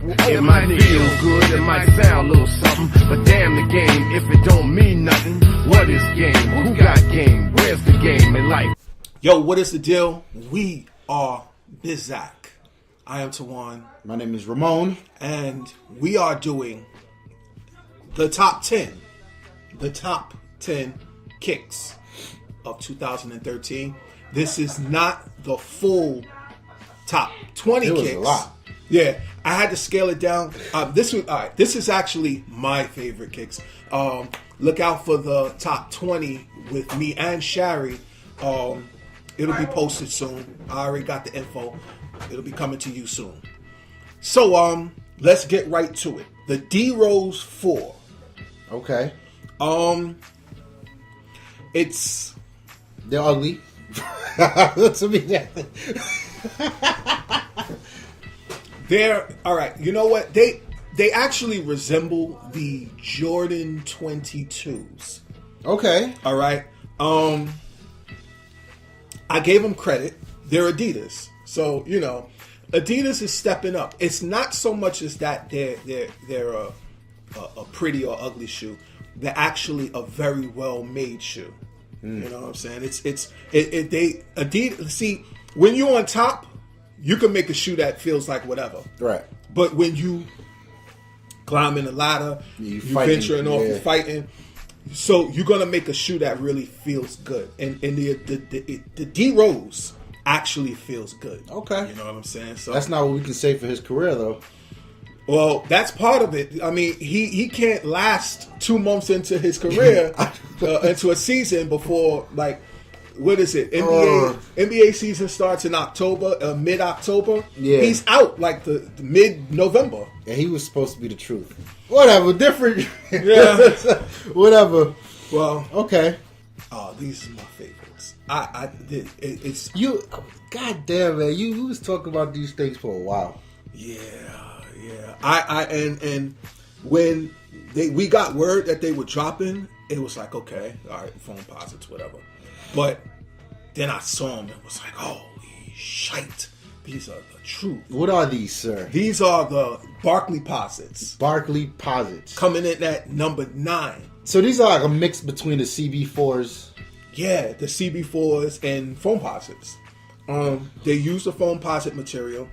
It might feel good, it might sound a little something, but damn the game if it don't mean nothing. What is game? Who got game? Where's the game in life? Yo, what is the deal? We are Bizak. I am Tawan. My name is Ramon. And we are doing the top 10. The top 10 kicks of 2013. This is not the full top 20 kicks. It was a lot. Yeah, I had to scale it down. This is actually my favorite kicks. Look out for the top 20 with me and Shari. It'll be posted soon. I already got the info. It'll be coming to you soon. So let's get right to it. The D-Rose 4. Okay. They're ugly. To me, they're all right. You know what? They actually resemble the Jordan 22s. Okay. All right. I gave them credit. They're Adidas, so you know, Adidas is stepping up. It's not so much as that they're a pretty or ugly shoe. They're actually a very well made shoe. You know what I'm saying? Adidas. See, when you're on top, you can make a shoe that feels like whatever. Right. But when you climbing the ladder, you venturing off, you're fighting. So you're gonna make a shoe that really feels good, and the D-Rose actually feels good. Okay, you know what I'm saying. So that's not what we can say for his career, though. Well, that's part of it. I mean, he can't last 2 months into his career, into a season before, like, what is it? NBA season starts in October, mid-October. Yeah, he's out like the mid-November. Yeah, he was supposed to be the truth. Whatever, different. Yeah, whatever. Well, okay. Oh, these are my favorites. It's you. God damn, man, you was talking about these things for a while. Yeah. And when we got word that they were dropping, it was like, okay, all right, Foamposites, whatever. But then I saw them and was like, holy shite. These are the truth. What are these, sir? These are the Barkley-Posites. Barkley-Posites. Coming in at number 9. So these are like a mix between the CB4s. Yeah, the CB4s and Foamposites. They use the Foamposite material.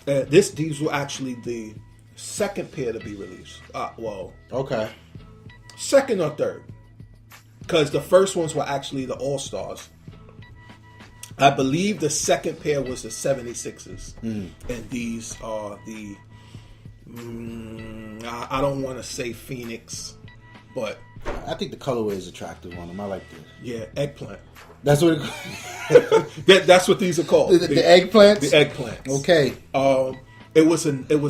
These were actually the second pair to be released. Okay. Second or third. Because the first ones were actually the All-Stars. I believe the second pair was the 76ers. And these are the... I don't want to say Phoenix, but... I think the colorway is attractive on them. I like this. Yeah, eggplant. That's what that's what these are called. The eggplants? The eggplants. Okay. It was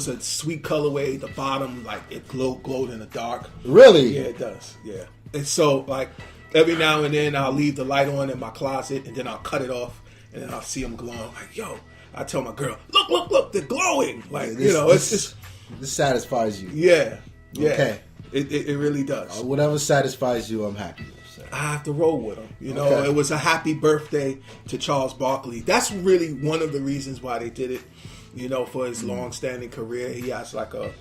a sweet colorway. The bottom, like, it glowed in the dark. Really? Yeah, it does. Yeah. And so, like, every now and then I'll leave the light on in my closet and then I'll cut it off and then I'll see them glowing. I'm like, yo, I tell my girl, look, they're glowing. Like, it's just... This satisfies you. Yeah. Okay. It really does. Whatever satisfies you, I'm happy with. So. I have to roll with them. You know, It was a happy birthday to Charles Barkley. That's really one of the reasons why they did it. You know, for his long-standing career, he has like a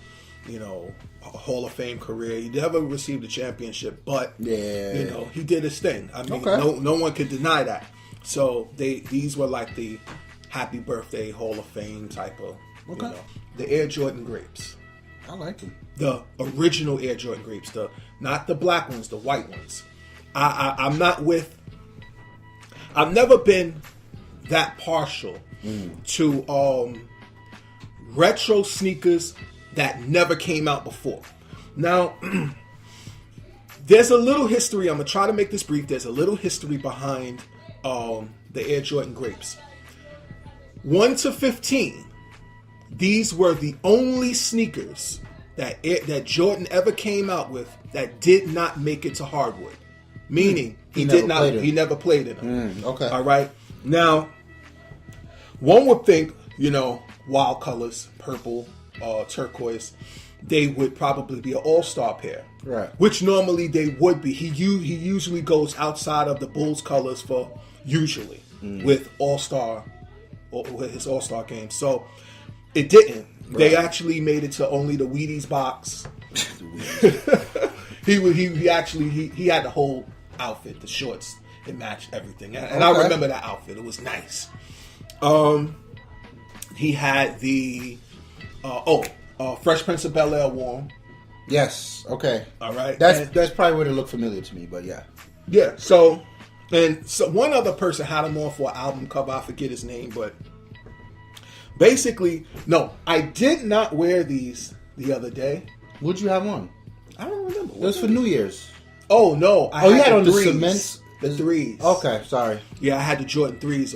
Hall of Fame career. He never received a championship, but he did his thing. I mean, no one could deny that. So these were like the happy birthday Hall of Fame type of, the Air Jordan grapes. I like them. The original Air Jordan grapes, not the black ones, the white ones. I'm not with. I've never been that partial to retro sneakers that never came out before. Now, there's a little history. I'm gonna try to make this brief. There's a little history behind the Air Jordan grapes. 1 to 15. These were the only sneakers that Jordan ever came out with that did not make it to hardwood. Meaning he never played in them. Okay. All right. Now, one would think, wild colors, purple, turquoise, they would probably be an all-star pair. Right. Which normally they would be. He usually goes outside of the Bulls colors for with all-star or with his all-star game. So it didn't. They actually made it to only the Wheaties box. he actually had the whole outfit, the shorts. It matched everything, and I remember that outfit. It was nice. He had the Fresh Prince of Bel-Air warm. Yes. Okay. All right. That's probably where it looked familiar to me, but yeah. Yeah. So one other person had him on for an album cover. I forget his name, but basically, no, I did not wear these the other day. What'd you have on? I don't remember. It was for New Year's. Oh no! You had on the threes. cements. The threes. Okay, sorry. Yeah, I had the Jordan 3s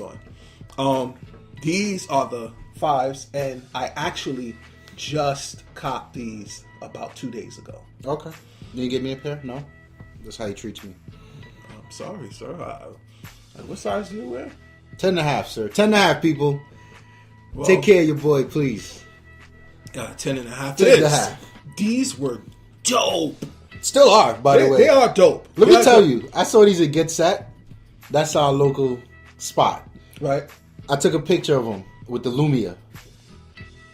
on. These are the 5s, and I actually just copped these about 2 days ago. Okay. You didn't get me a pair? No? That's how he treats me. I'm sorry, sir. What size do you wear? 10.5, sir. 10.5, people. Well, take care of your boy, please. 10.5. 10.5. These were dope. Still are, by the way. They are dope. Let me tell you, I saw these at Get Set. That's our local spot. Right. I took a picture of them with the Lumia.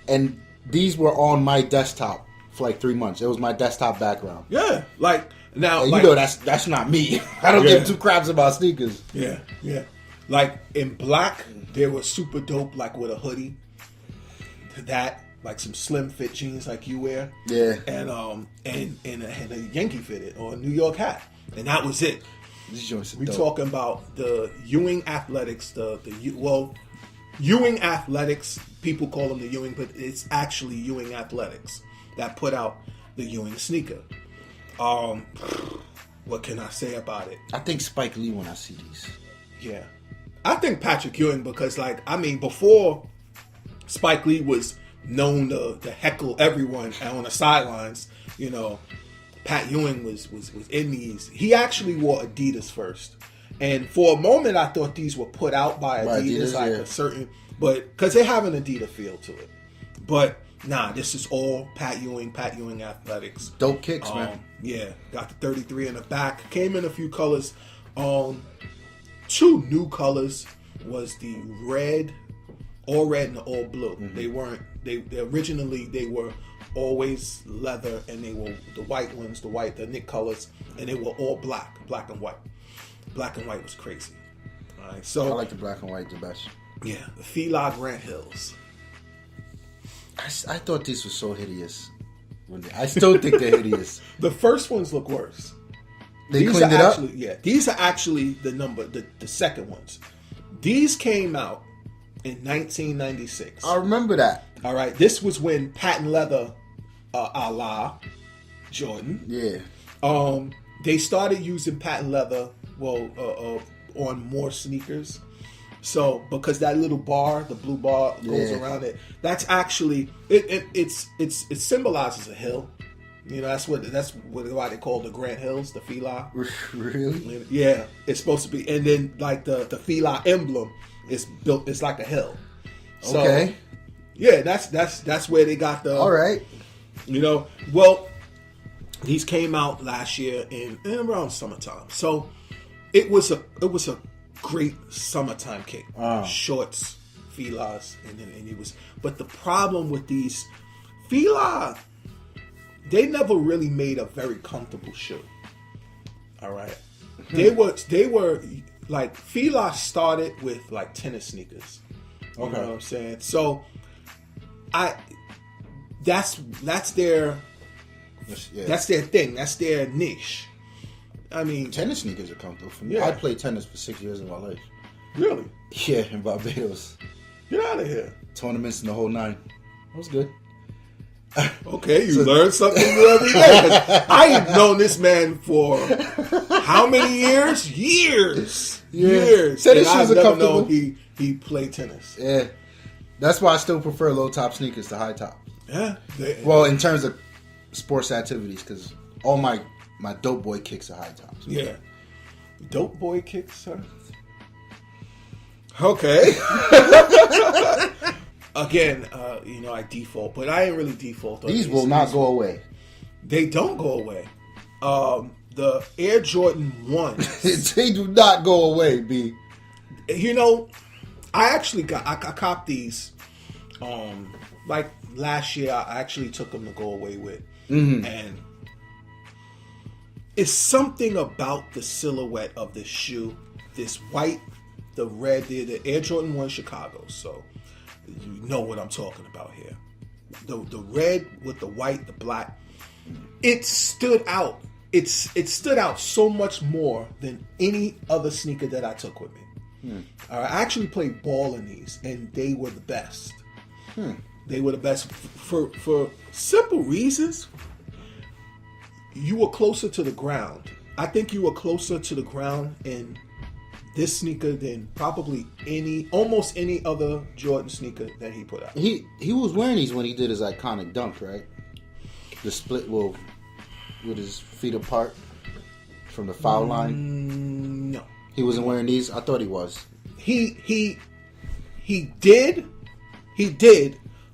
And these were on my desktop for like 3 months. It was my desktop background. Yeah. Like, now. And like, you know, that's not me. I don't give two craps about sneakers. Yeah, yeah. Like, in black, they were super dope, like with a hoodie. That. Like some slim fit jeans like you wear. Yeah. And a Yankee fitted or a New York hat. And that was it. We talking about the Ewing Athletics, Ewing Athletics, people call them the Ewing, but it's actually Ewing Athletics that put out the Ewing sneaker. What can I say about it? I think Spike Lee when I see these. Yeah. I think Patrick Ewing because before Spike Lee was known to heckle everyone on the sidelines, Pat Ewing was in these. He actually wore Adidas first, and for a moment I thought these were put out by Adidas, a certain, but because they have an Adidas feel to it. But nah, this is all Pat Ewing Athletics. Dope kicks, man. Yeah, got the 33 in the back. Came in a few colors. 2 new colors was the red, all red and all blue. Mm-hmm. They weren't. They originally they were always leather, and they were the white ones, the Nick colors, and they were all black and white. Black and white was crazy. All right, so I like the black and white the best. Yeah, the Fila Grant Hills. I thought these were so hideous. I still think they're hideous. The first ones look worse. They cleaned it up? Yeah, these are actually the second ones. These came out in 1996. I remember that. All right, this was when patent leather, a la Jordan. Yeah. They started using patent leather, on more sneakers. So because that little bar, the blue bar goes around it, that's actually it symbolizes a hill. That's why they call the Grant Hills, the Fila. Really? Yeah, it's supposed to be. And then like the Fila emblem is built. It's like a hill. So, okay. Yeah, that's where they got the. All right. These came out last year in around summertime. So it was a great summertime kick. Shorts, Filas, and it was. But the problem with these Fila, they never really made a very comfortable shoe. All right, they were like Fila started with like tennis sneakers. You know what I'm saying? So that's their thing. That's their niche. I mean, tennis sneakers are comfortable for me. Yeah. I played tennis for 6 years of my life. Really? Yeah, in Barbados. Get out of here. Tournaments in the whole 9. That was good. Okay, you learn something new every day. I have known this man for how many years? Years. Tennis and shoes I've are never comfortable. known he played tennis. Yeah. That's why I still prefer low top sneakers to high top. Yeah. Well, in terms of sports activities, because all my dope boy kicks are high tops. Yeah. Dope boy kicks, sir? Okay. Again, I default, but I ain't really default. These will not go away. They don't go away. The Air Jordan 1s. They do not go away, B. I actually I copped these like last year I actually took them to go away with, Mm-hmm. and it's something about the silhouette of this shoe, this white, the red. They're the Air Jordan 1 Chicago, so you know what I'm talking about here. The red with the white, the black, it stood out. It stood out so much more than any other sneaker that I took with me. I actually played ball in these, and they were the best. They were the best for simple reasons. You were closer to the ground. I think you were closer to the ground in this sneaker than probably almost any other Jordan sneaker that he put out. He was wearing these when he did his iconic dunk, right? The split with his feet apart from the foul line. No, He wasn't wearing these. I thought he was. he did,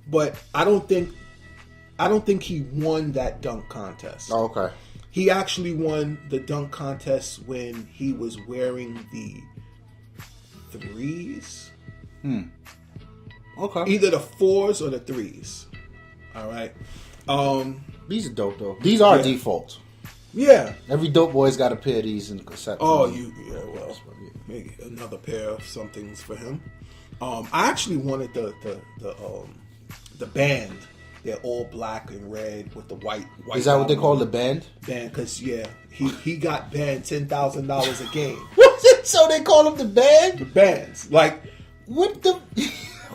but I don't think he won that dunk contest. Oh, okay. He actually won the dunk contest when he was wearing the 3s. Okay. Either the 4s or the 3s. All right. These are dope though. These are Yeah. default. Yeah. Every dope boy's got a pair of these in the cassette. Oh, well, maybe another pair of somethings for him. I actually wanted the band. They're all black and red with the white. Is that what they bottom call on the band? band? Because he got banned $10,000 a game. What's it? So they call them the band? The bands, like, What the?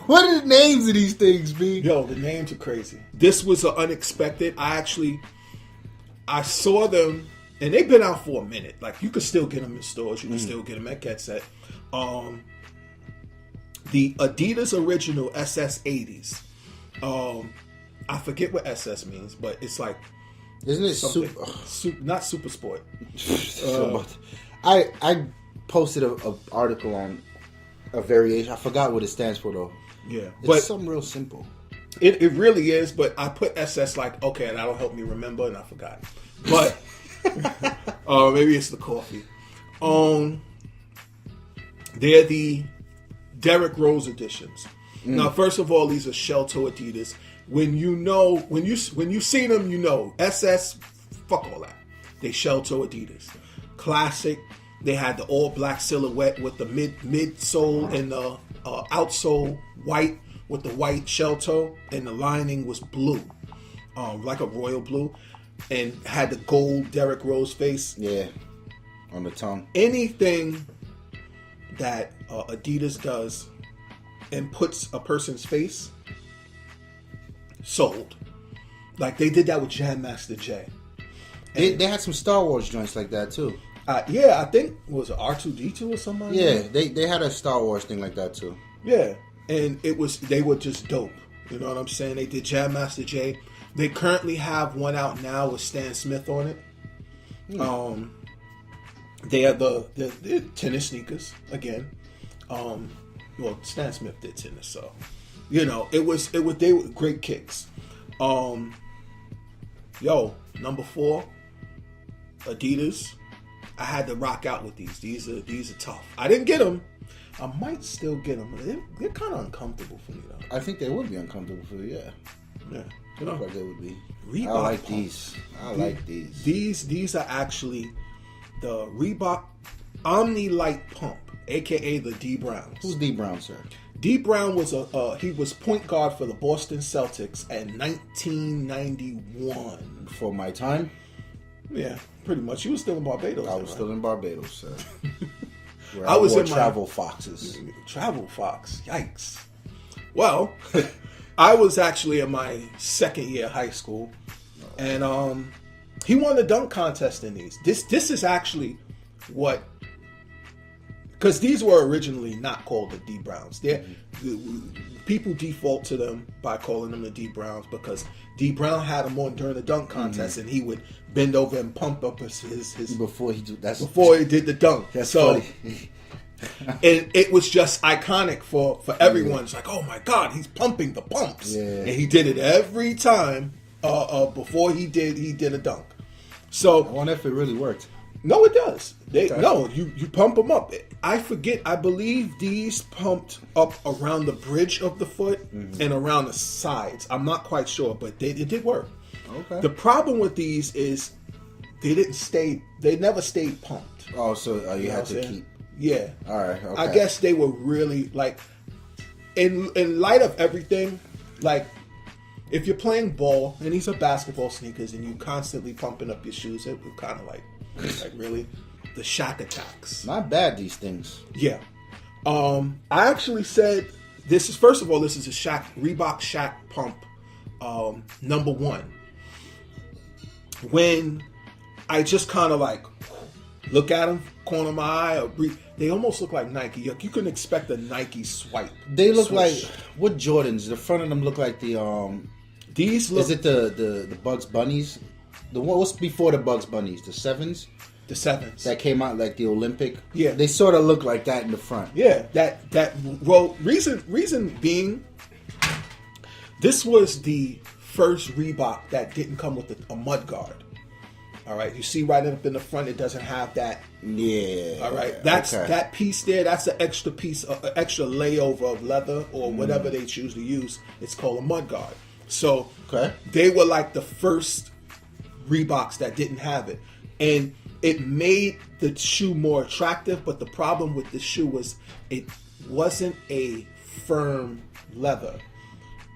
What are the names of these things, B? yo, the names are crazy. This was an unexpected. I saw them, and they've been out for a minute. Like, you could still get them in stores. You can still get them at Get Set. The Adidas original SS80s. I forget what SS means, but it's like Isn't it something. super? Not super sport. I posted a article on a variation. I forgot what it stands for though. Yeah, It's but something real simple. it really is. But I put SS like, okay, that'll help me remember, and I forgot. But maybe it's the coffee. They're the Derrick Rose editions. Now, first of all, these are shell toe Adidas. When you seen them, you know SS. Fuck all that. They shell toe Adidas. Classic. They had the all black silhouette with the mid sole and the outsole white with the white shell toe, and the lining was blue, like a royal blue, and had the gold Derrick Rose face. Yeah, on the tongue. Anything that Adidas does and puts a person's face, sold. Like they did that with Jam Master Jay. They had some Star Wars joints like that too. Yeah, I think was it R2D2 or something. Yeah, they had a Star Wars thing like that too. Yeah, and they were just dope. You know what I'm saying? They did Jam Master Jay. They currently have one out now with Stan Smith on it. They are the tennis sneakers again. Well, Stan Smith did tennis, so you know they were great kicks. Number 4, Adidas. I had to rock out with these. These are tough. I didn't get them. I might still get them. They're kind of uncomfortable for me though. I think they would be uncomfortable for you. Yeah, Yeah. they look like they would be. Reebok I like pumps. these. I like these. These are actually the Reebok Omni Light Pump, aka the D Browns. Who's D Brown, sir? D Brown was he was point guard for the Boston Celtics in 1991. Before my time, Yeah, pretty much. He was still in Barbados. I was still in Barbados, sir. Where I was wore in my- travel foxes. Travel Fox. Yikes. Well, I was actually in my second year of high school, and he won the dunk contest in these. This is actually what, because these were originally not called the D Browns. People default to them by calling them the D Browns because D Brown had them on during the dunk contest, and he would bend over and pump up his Before he did before he did the dunk. That's so, funny. and it was just iconic for everyone. It's like, oh my God, he's pumping the pumps. Yeah. And he did it every time before he did a dunk. I So wonder if it really worked. no, it does. Okay. No, you pump them up. I forget. I believe these pumped up around the bridge of the foot and around the sides. I'm not quite sure, but it did work. Okay. The problem with these is they never stayed pumped. Oh, so you had to what I'm keep. Yeah. All right. Okay. I guess they were really like, in light of everything, like if you're playing ball and these are basketball sneakers and you constantly pumping up your shoes, it would kind of like really the Shaq attacks. Not bad, these things. Yeah. I actually said this is, first of all, this is a Reebok Shaq pump number 1. When I just kind of like look at them, corner of my eye, or they almost look like Nike. You can expect a Nike swipe. They look swoosh. like, what Jordans? The front of them look like the These look, is it the Bugs Bunnies? The one what's before the Bugs Bunnies? The 7s the 7s that came out like the Olympic. Yeah. They sort of look like that in the front. Yeah, well, reason being, this was the first Reebok that didn't come with a mud guard. All right, you see right up in the front, it doesn't have that. Yeah. All right, that's okay. that piece there. That's an extra piece, extra layover of leather or whatever they choose to use. It's called a mud guard. So they were like the first Reeboks that didn't have it, and it made the shoe more attractive. But the problem with the shoe was it wasn't a firm leather.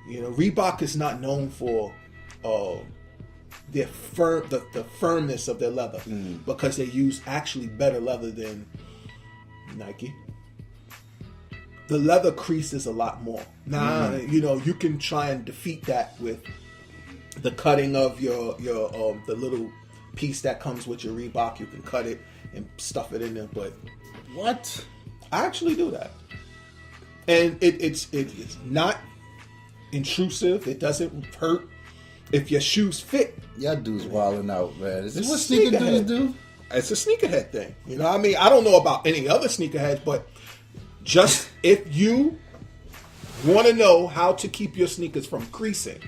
You know, Reebok is not known for the firmness of their leather because they use actually better leather than Nike. The leather creases a lot more. Now, you know, you can try and defeat that with the cutting of your the little piece that comes with your Reebok. You can cut it and stuff it in there, but What? I actually do that, and it's not intrusive. It doesn't hurt if your shoes fit. Y'all dudes wilding out, man. Is this It's what sneaker sneakerhead. dudes do? It's a sneakerhead thing. You know what I mean? I don't know about any other sneakerheads, but just if you want to know how to keep your sneakers from creasing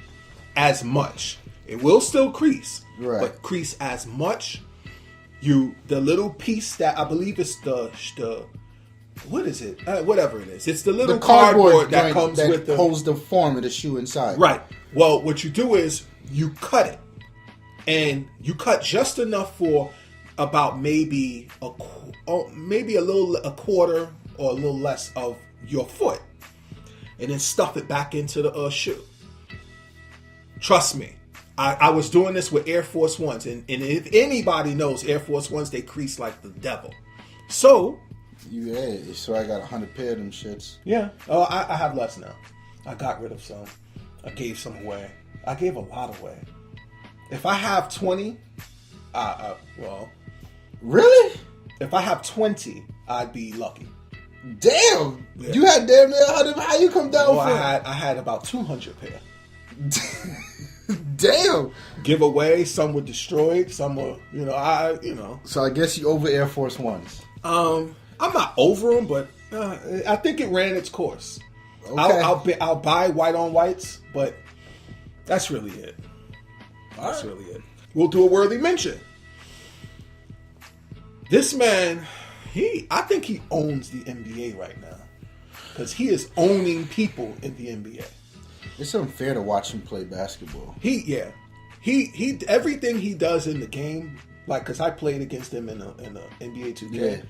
as much, it will still crease, Right. but crease as much. The little piece that I believe is the what is it? Whatever it is, it's the little The cardboard that joint comes that with the holds the form of the shoe inside. Right. Well, what you do is you cut it, and you cut just enough for about maybe a quarter or a little less of your foot, and then stuff it back into the shoe. Trust me, I was doing this with Air Force Ones, and if anybody knows Air Force Ones, they crease like the devil. So So I got 100 pair of them shits. yeah, I have less now. I got rid of some. I gave some away. I gave a lot away. If I have 20, well, Really? if I have 20, I'd be lucky. Damn! Yeah. You had damn near 100. How you come down Well, from? I had about 200 pair. Damn! Give away. Some were destroyed. Some were, So I guess you over Air Force Ones. I'm not over them, but I think it ran its course. Okay. I'll buy white on whites, but that's really it. That's really it. We'll do a worthy mention. This man, I think he owns the NBA right now because he is owning people in the NBA. It's unfair to watch him play basketball. He everything he does in the game, like because I played against him in the NBA 2K. Yeah.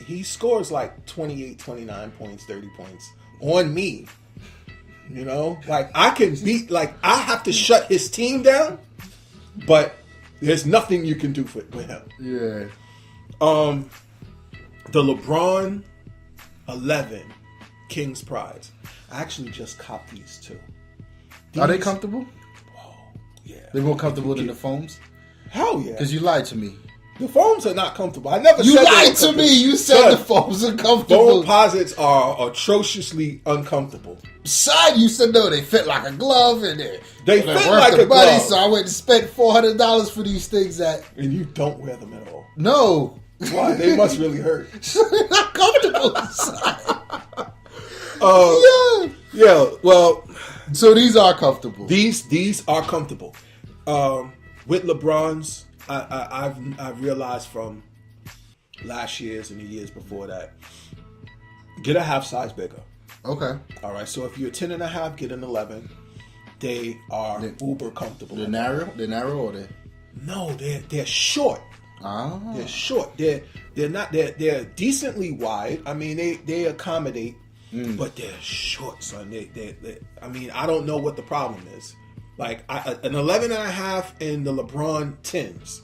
He scores like 28, 29 points, 30 points on me. You know, like I can beat, like I have to shut his team down, but there's nothing you can do with him. Yeah. The LeBron 11 King's Prize. I actually just copped these too. Are they comfortable? Whoa, yeah. They're more comfortable than the foams? Hell yeah. Because you lied to me. The foams are not comfortable. I never You said they lied were to comfortable. me. You said the Son, foams are comfortable. Foamposites are atrociously uncomfortable. Side, you said no, they fit like a glove and they're They they're fit worth like the a money, glove. so I went and spent $400 for these things that And you don't wear them at all. no. Why? They must really hurt. They're not comfortable inside. Yeah. Yeah, well, So these are comfortable. these are comfortable. With LeBron's, I've realized from last year's and the years before that. Get a half size bigger. Okay. All right. So if you're 10 and a half, get an 11. They are uber comfortable. They're narrow or they? No, they're short. Ah. They're short. They're decently wide. I mean, they accommodate, but they're short, son. I mean, I don't know what the problem is. Like an 11 and a half in the LeBron 10s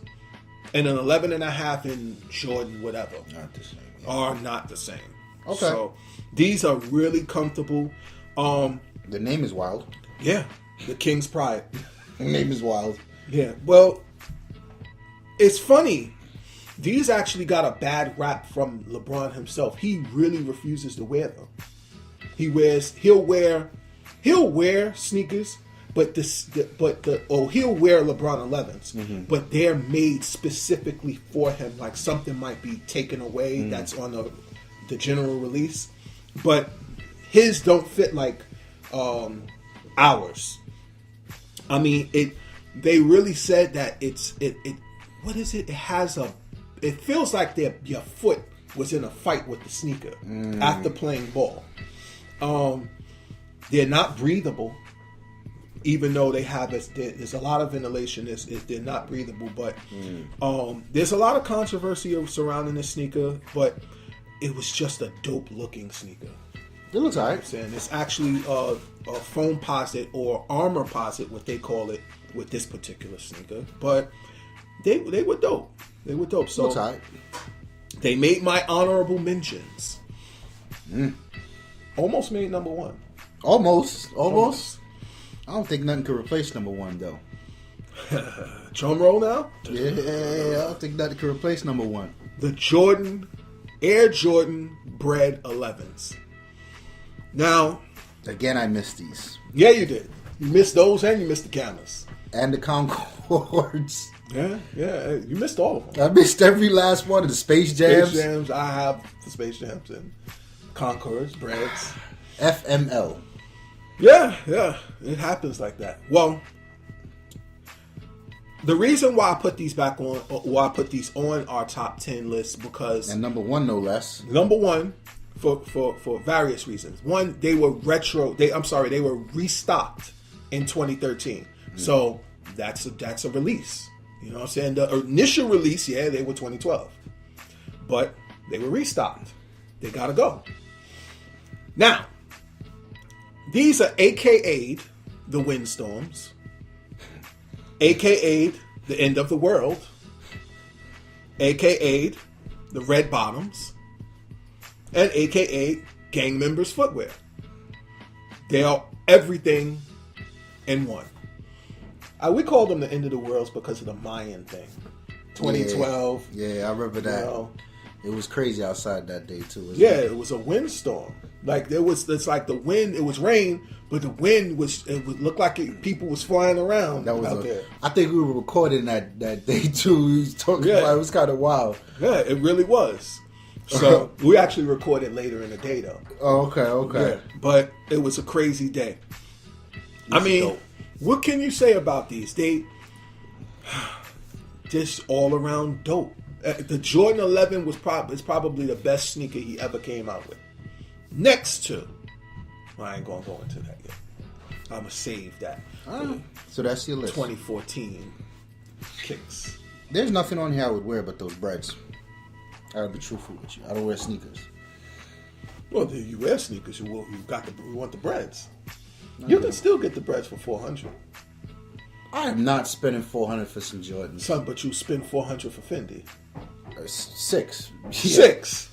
and an 11 and a half in Jordan whatever Not the same. Yeah. are not the same. Okay. So these are really comfortable. The name is wild. Yeah, the King's Pride. The name is wild. Yeah. Well, it's funny. These actually got a bad rap from LeBron himself. He really refuses to wear them. He'll wear sneakers, but he'll wear LeBron 11s, but they're made specifically for him. Like something might be taken away that's on the general release, but his don't fit like ours. I mean, they really said that it. What is it? It has a. It feels like your foot was in a fight with the sneaker after playing ball. They're not breathable, even though they have there's a lot of ventilation. They're not breathable, but there's a lot of controversy surrounding this sneaker. But it was just a dope looking sneaker. It looks alright. And it's actually a Foamposite or Armor-Posite, what they call it, with this particular sneaker. But they were dope. They were dope. So Looks alright. they made my honorable mentions. Almost made number one. Almost. I don't think nothing could replace number one though. Drum roll now. Yeah, I don't think nothing could replace number one. The Air Jordan Bred 11s. Now, Again, I missed these. yeah, you did. You missed those and you missed the Camas. And the Concords. Yeah, you missed all of them. I missed every last one of the Space Jams. Space Jams, I have the Space Jams and Concords, Breds. FML. Yeah, it happens like that. Well, the reason why I put these back on, why I put these on our top 10 list, because And number one, no less. number one, for various reasons. One, they were they were restocked in 2013. So that's a release. You know what I'm saying? The initial release, they were 2012. But they were restocked. They gotta go. Now, these are AKA'd the windstorms, AKA'd the end of the world, AKA'd the red bottoms, and AKA gang members footwear. They are everything in one. We call them the end of the worlds because of the Mayan thing. 2012. Yeah, I remember that. You know, it was crazy outside that day too. it was a windstorm. Like it's like the wind. It was rain, but the wind it would look like people was flying around out there. I think we were recording that day too. We was talking about it. Was kind of wild. Yeah, it really was. So we actually recorded later in the day though. Oh, okay. Yeah, but it was a crazy day. I mean, dope. What can you say about these? They just all around dope. The Jordan 11 is probably the best sneaker he ever came out with. Next to, I ain't gonna go into that yet. I'm gonna save that. So that's your list. 2014 kicks. There's nothing on here I would wear but those breads. I'll be truthful with you. I don't wear sneakers. Well, you wear sneakers. You want the breads. You can still get the breads for $400. I am not spending $400 for some Jordans. Son, but you spend $400 for Fendi. 6. Yeah. 6.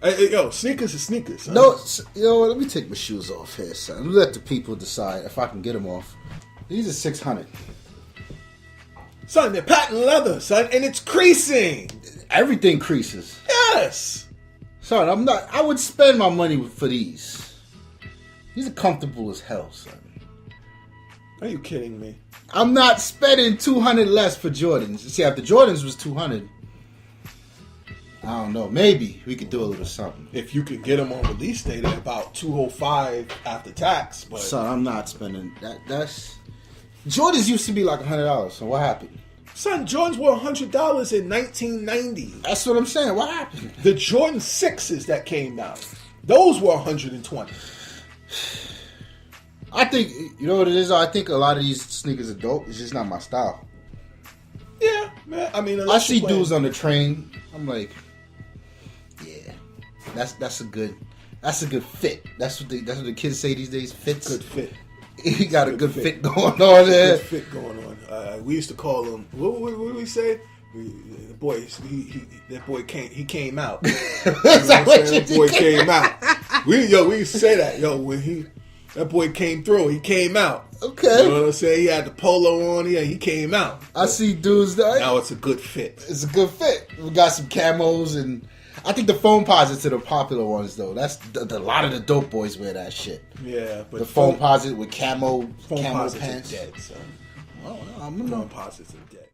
Hey, sneakers are sneakers. Son. No, let me take my shoes off here, son. Let the people decide if I can get them off. These are $600. Son, they're patent leather, son, and it's creasing. Everything creases. Yes. Son, I would spend my money for these. These are comfortable as hell, son. Are you kidding me? I'm not spending $200 less for Jordans. See, if the Jordans was $200, I don't know. Maybe we could do a little something. If you could get them on release day, they're about $205 after tax. But son, I'm not spending that. Jordans used to be like $100. So what happened? Son, Jordans were $100 in 1990. That's what I'm saying. What happened? The Jordan 6s that came out, those were 120. I think, you know what it is? I think a lot of these sneakers are dope. It's just not my style. Yeah, man. I mean, I see dudes on the train. I'm like, yeah, that's a good fit. That's what the kids say these days. Fits. Good fit. He got a good fit going on there. Good fit going on. We used to call him. What do we say? The boy, that boy came out. That boy came out. We used to say that. When that boy came through, he came out. Okay. You know what I'm saying? He had the polo on. Yeah, he came out. I see dudes that now it's a good fit. It's a good fit. We got some camos, and I think the Foamposites are the popular ones though. That's a lot of the dope boys wear that shit. Yeah, but the Foamposite with camo Foamposites pants. are dead, son. Oh, I'm not. Foamposites are dead.